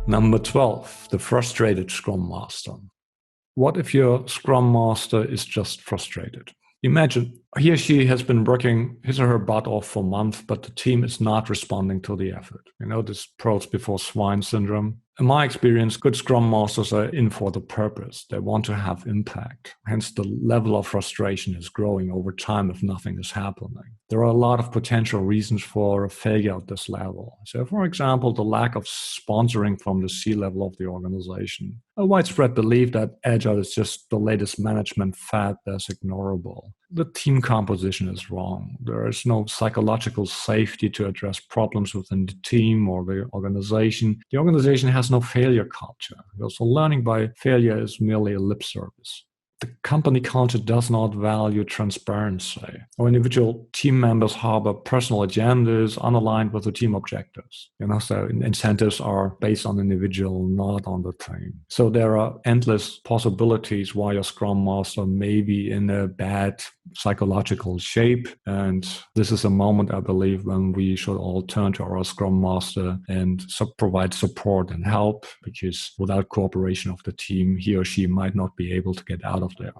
Number 12, the frustrated Scrum Master. What if your Scrum Master is just frustrated? Imagine he or she has been working his or her butt off for months, but the team is not responding to the effort. You know, this pearls before swine syndrome. In my experience, good Scrum Masters are in for the purpose. They want to have impact. Hence, the level of frustration is growing over time if nothing is happening. There are a lot of potential reasons for a failure at this level. So, for example, the lack of sponsoring from the C-level of the organization. A widespread belief that Agile is just the latest management fad that's ignorable. The team composition is wrong. There is no psychological safety to address problems within the team or the organization. The organization has no failure culture. So learning by failure is merely a lip service. The company culture does not value transparency. Or individual team members harbor personal agendas unaligned with the team objectives. So incentives are based on individual, not on the team. So there are endless possibilities why a Scrum Master may be in a bad psychological shape. And this is a moment, I believe, when we should all turn to our Scrum Master and provide support and help, because without cooperation of the team, he or she might not be able to get out of there.